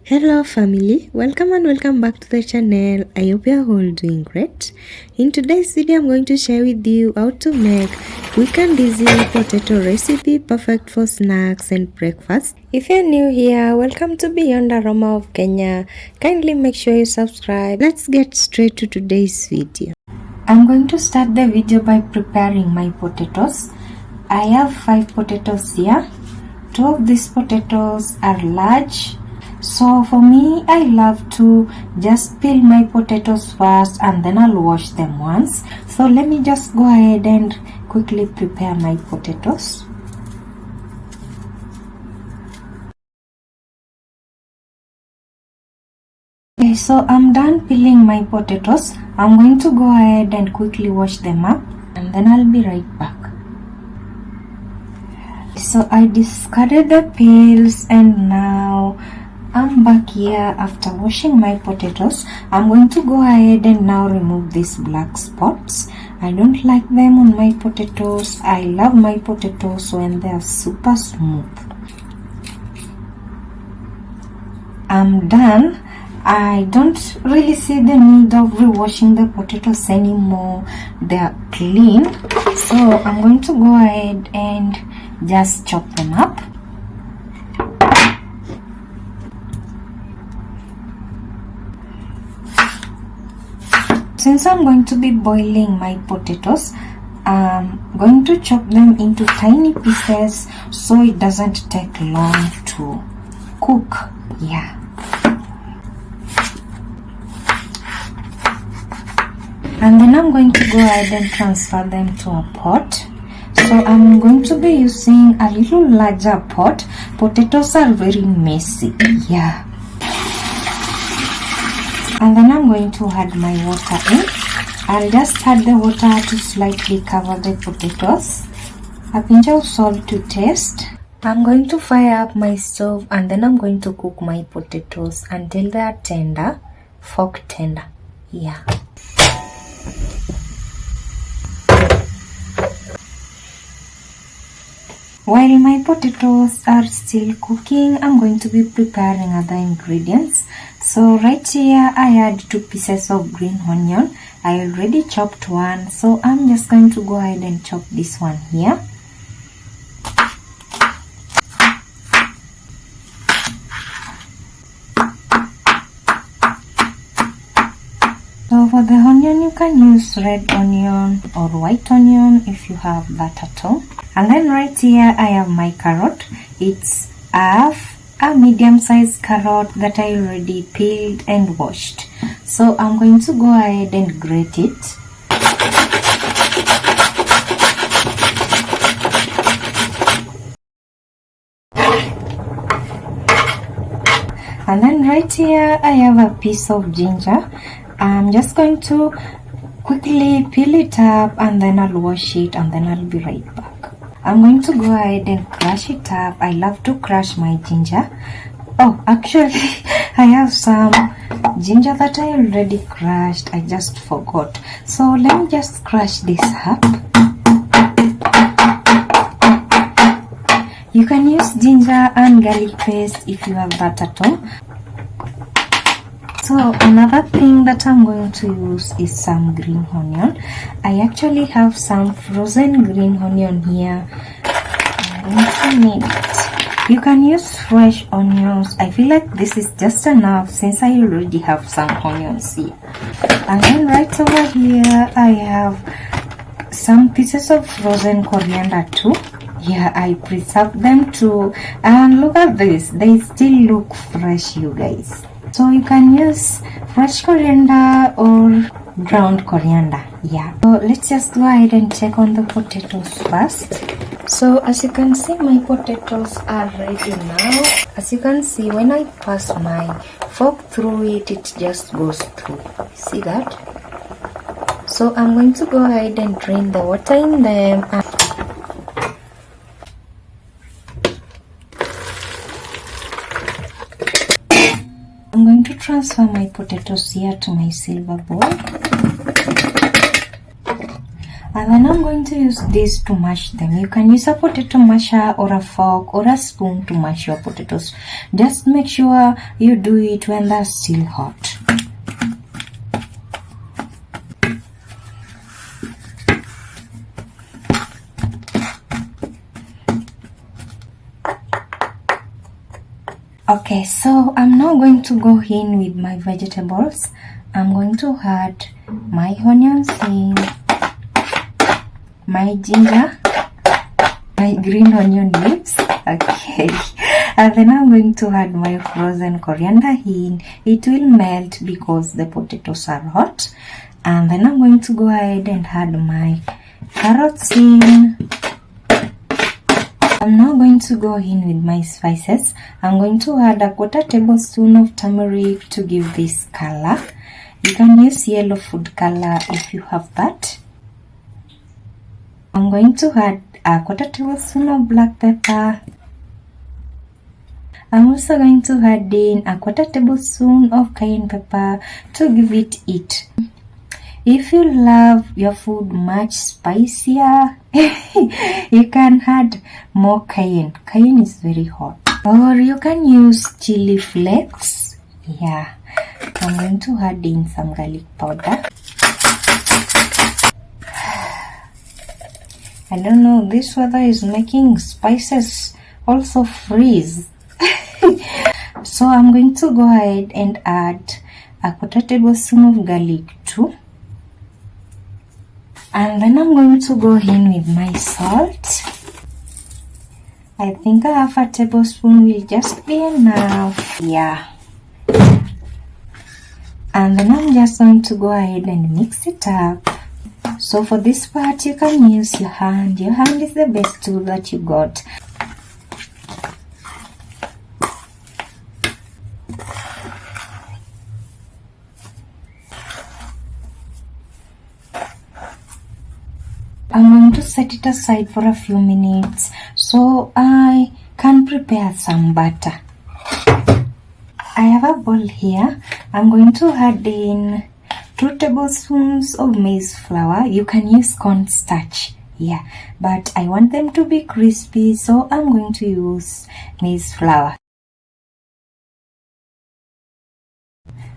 Hello family, welcome and welcome back to the channel. I hope you are all doing great. In today's video I'm going to share with you how to make quick and easy potato recipe perfect for snacks and breakfast. If you're new here, welcome to Beyond Aroma of Kenya. Kindly make sure you subscribe. Let's get straight to today's video. I'm going to start the video by preparing my potatoes. I have 5 potatoes here. 2 of these potatoes are large. So for me, I love to just peel my potatoes first and then I'll wash them once. So let me just go ahead and quickly prepare my potatoes. Okay, so I'm done peeling my potatoes. I'm going to go ahead and quickly wash them up and then I'll be right back. So I discarded the peels and now I'm back here after washing my potatoes. I'm going to go ahead and now remove these black spots. I don't like them on my potatoes. I love my potatoes when they are super smooth. I'm done. I don't really see the need of rewashing the potatoes anymore. They are clean. So I'm going to go ahead and just chop them up. Since I'm going to be boiling my potatoes, I'm going to chop them into tiny pieces so it doesn't take long to cook. Yeah. And then I'm going to go ahead and transfer them to a pot. So I'm going to be using a little larger pot. Potatoes are very messy. Yeah. And then I'm going to add my water in. I'll just add the water to slightly cover the potatoes. A pinch of salt to taste. I'm going to fire up my stove and then I'm going to cook my potatoes until they are tender, fork tender. Yeah. While my potatoes are still cooking, I'm going to be preparing other ingredients. So right here I add 2 pieces of green onion. I already chopped one, so I'm just going to go ahead and chop this one here. So for the onion you can use red onion or white onion if you have that at all. And then right here I have my carrot. It's half a medium-sized carrot that I already peeled and washed. So I'm going to go ahead and grate it. And then right here I have a piece of ginger. I'm just going to quickly peel it up and then I'll wash it and then I'll be right back. I'm going to go ahead and crush it up. I love to crush my ginger. Oh, actually, I have some ginger that I already crushed. I just forgot. So let me just crush this up. You can use ginger and garlic paste if you have that at all. So another thing that I'm going to use is some green onion. I actually have some frozen green onion here. I'm going to need it. You can use fresh onions. I feel like this is just enough since I already have some onions here. And then right over here I have some pieces of frozen coriander too. Yeah, I preserved them too. And look at this. They still look fresh, you guys. So you can use fresh coriander or ground coriander. Yeah. So let's just go ahead and check on the potatoes first. So as you can see, my potatoes are ready now. As you can see, when I pass my fork through it, it just goes through. See that? So I'm going to go ahead and drain the water in them. I'm going to transfer my potatoes here to my silver bowl. And then I'm going to use this to mash them. You can use a potato masher or a fork or a spoon to mash your potatoes. Just make sure you do it when they're still hot. Okay, so I'm now going to go in with my vegetables. I'm going to add my onions in, my ginger, my green onion leaves. Okay, and then I'm going to add my frozen coriander in. It will melt because the potatoes are hot. And then I'm going to go ahead and add my carrots in. I'm now going to go in with my spices. I'm going to add a 1/4 tablespoon of turmeric to give this color. You can use yellow food color if you have that. I'm going to add a 1/4 tablespoon of black pepper. I'm also going to add in a 1/4 tablespoon of cayenne pepper to give it heat. If you love your food much spicier, you can add more cayenne. Cayenne is very hot. Or you can use chili flakes. Yeah, I'm going to add in some garlic powder. I don't know, this weather is making spices also freeze. So I'm going to go ahead and add a 1/4 tablespoon of garlic too. And then I'm going to go in with my salt. I think a 1/2 tablespoon will just be enough. Yeah. And then I'm just going to go ahead and mix it up. So for this part, you can use your hand. Your hand is the best tool that you got. I'm going to set it aside for a few minutes so I can prepare some butter. I have a bowl here. I'm going to add in 2 tablespoons of maize flour. You can use cornstarch, yeah, but I want them to be crispy, so I'm going to use maize flour.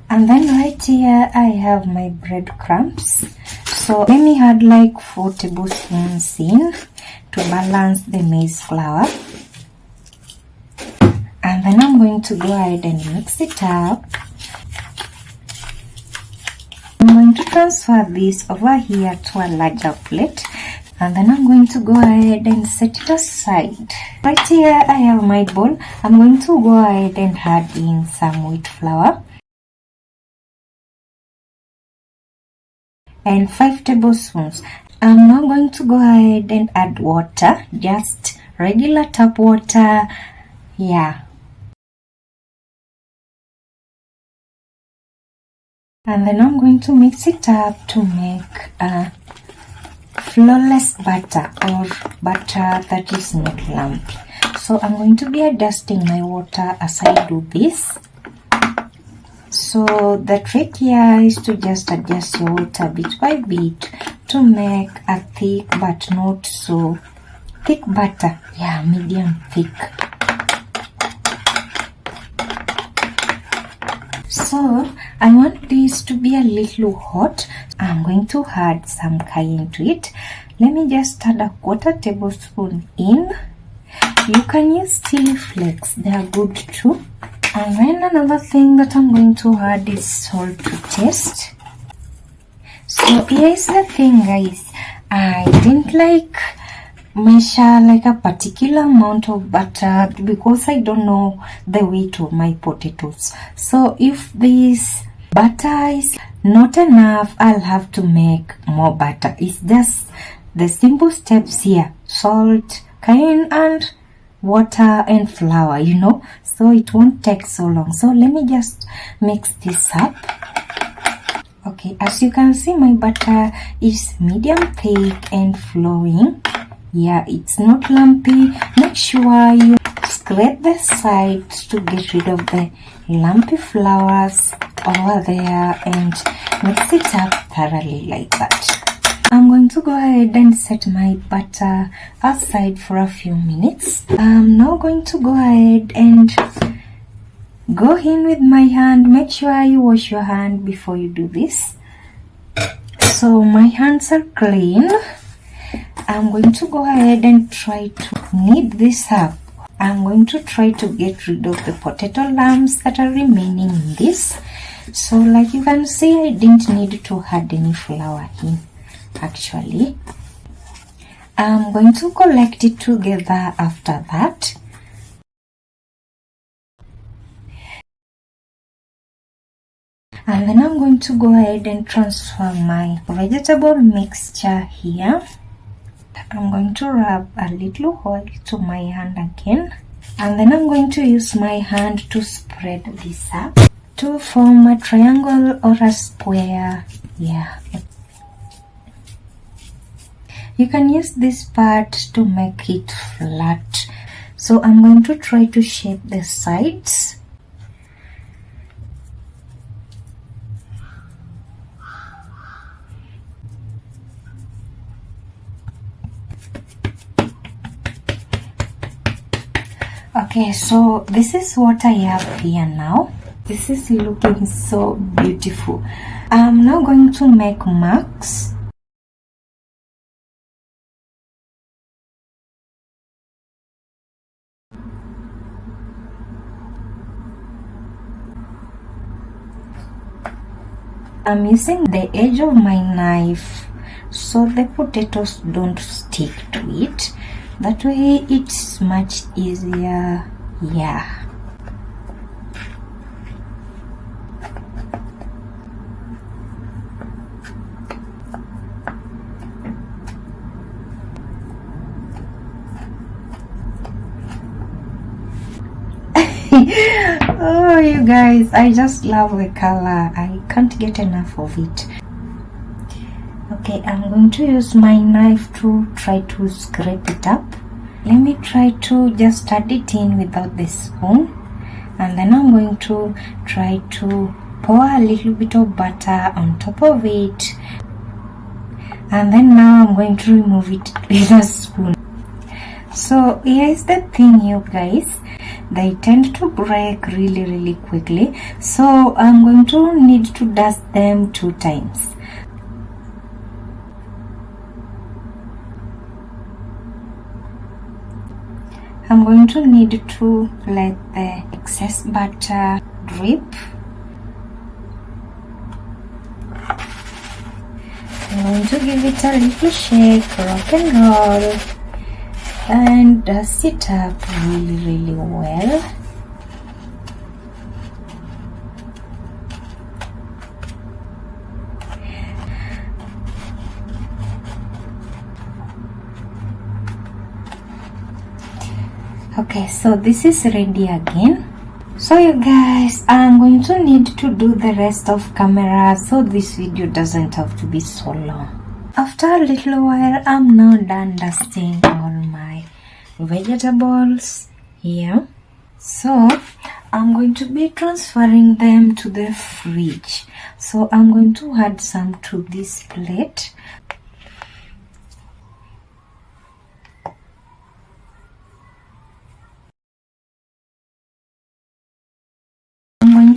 And then right here I have my breadcrumbs. So let me add like 4 tablespoons in to balance the maize flour. And then I'm going to go ahead and mix it up. I'm going to transfer this over here to a larger plate. And then I'm going to go ahead and set it aside. Right here I have my bowl. I'm going to go ahead and add in some wheat flour. And 5 tablespoons. I'm now going to go ahead and add water, just regular tap water. Yeah. And then I'm going to mix it up to make a flawless butter, or butter that is not lumpy. So I'm going to be adjusting my water as I do this. So the trick here is to just adjust your water bit by bit to make a thick but not so thick butter. Yeah, medium thick. So I want this to be a little hot. I'm going to add some cayenne to it. Let me just add a 1/4 tablespoon in. You can use chili flakes, they are good too. And then another thing that I'm going to add is salt to taste. So here's the thing, guys. I didn't measure like a particular amount of butter because I don't know the weight of my potatoes. So if this butter is not enough, I'll have to make more butter. It's just the simple steps here: salt, cayenne, and water and flour, you know, so it won't take so long. So let me just mix this up. Okay, as you can see, my butter is medium thick and flowing. Yeah, it's not lumpy. Make sure you scrape the sides to get rid of the lumpy flours over there and mix it up thoroughly like that. I'm going to go ahead and set my butter aside for a few minutes. I'm now going to go ahead and go in with my hand. Make sure you wash your hand before you do this. So my hands are clean. I'm going to go ahead and try to knead this up. I'm going to try to get rid of the potato lumps that are remaining in this. So like you can see, I didn't need to add any flour in actually. I'm going to collect it together after that. And then I'm going to go ahead and transfer my vegetable mixture here. I'm going to rub a little oil to my hand again, and then I'm going to use my hand to spread this up to form a triangle or a square. Yeah, you can use this part to make it flat. So I'm going to try to shape the sides. Okay, so this is what I have here now. This is looking so beautiful. I'm now going to make marks. I'm using the edge of my knife so the potatoes don't stick to it. That way it's much easier. Yeah. Oh, you guys, I just love the color. I can't get enough of it. Okay, I'm going to use my knife to try to scrape it up. Let me try to just add it in without the spoon, and then I'm going to try to pour a little bit of butter on top of it, and then now I'm going to remove it with a spoon. So here is the thing, you guys, they tend to break really quickly, so I'm going to need to dust them 2 times. I'm going to need to let the excess butter drip. I'm going to give it a little shake, rock and roll, and dust it up really well. Okay, so this is ready again. So you guys, I'm going to need to do the rest of camera so this video doesn't have to be so long. After a little while, I'm now done dusting all my vegetables here. So I'm going to be transferring them to the fridge. So I'm going to add some to this plate.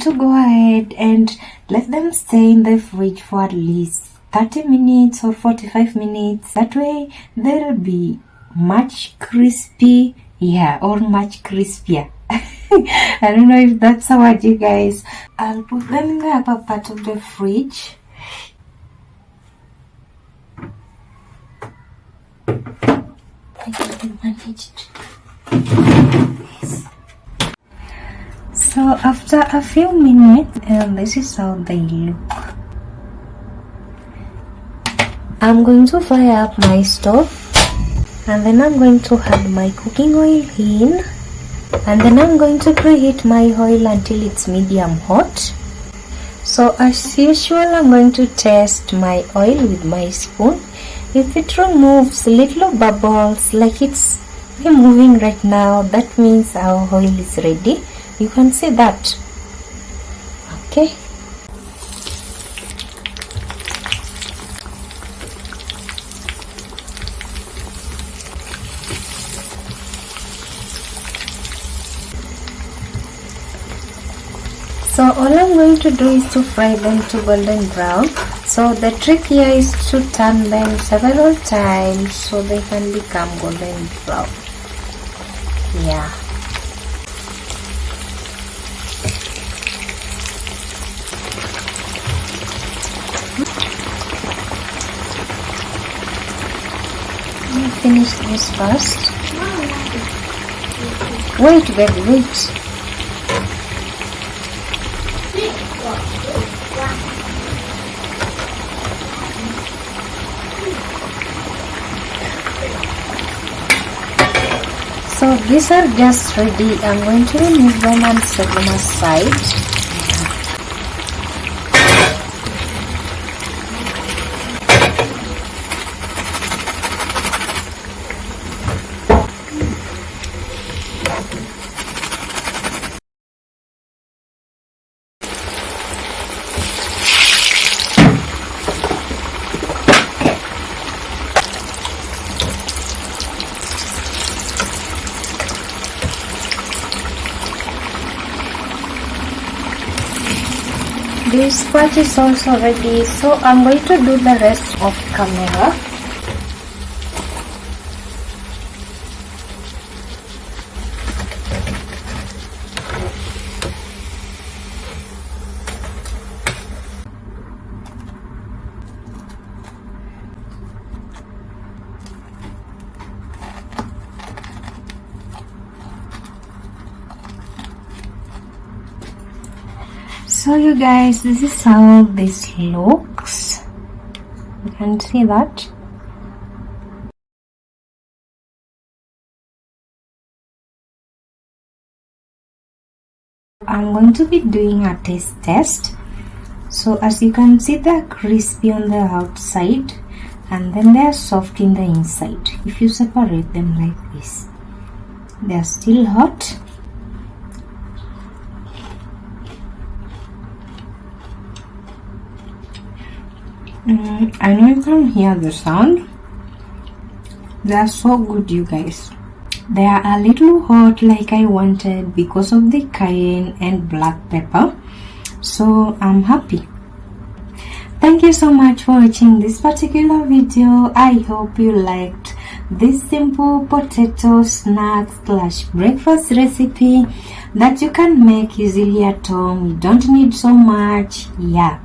To go ahead and let them stay in the fridge for at least 30 minutes or 45 minutes. That way they'll be much crispy, yeah, or much crispier. I don't know if that's a word, you guys. I'll put them in the upper part of the fridge. I can manage it. Yes. So after a few minutes, this is how they look. I'm going to fire up my stove, and then I'm going to add my cooking oil in, and then I'm going to preheat my oil until it's medium hot. So as usual, I'm going to test my oil with my spoon. If it removes little bubbles like it's removing right now, that means our oil is ready. You can see that. Okay. So all I'm going to do is to fry them to golden brown. So the trick here is to turn them several times so they can become golden brown. Yeah. Let me finish this first. Wait, baby, wait. So these are just ready. I'm going to remove them and set them aside. This part is also ready, so I'm going to do the rest of camera. So you guys, this is how this looks. You can see that. I'm going to be doing a taste test. So as you can see, they're crispy on the outside and then they're soft in the inside. If you separate them like this, they're still hot. I know you can hear the sound. They are so good, you guys. They are a little hot like I wanted because of the cayenne and black pepper. So I'm happy. Thank you so much for watching this particular video. I hope you liked this simple potato snack / breakfast recipe that you can make easily at home. You don't need so much. Yeah.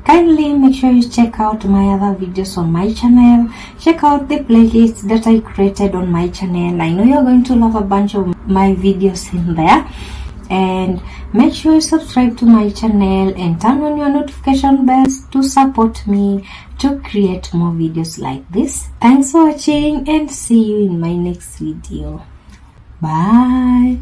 Kindly make sure you check out my other videos on my channel. Check out the playlist that I created on my channel. I know you're going to love a bunch of my videos in there. And make sure you subscribe to my channel and turn on your notification bells to support me to create more videos like this. Thanks for watching and see you in my next video. Bye.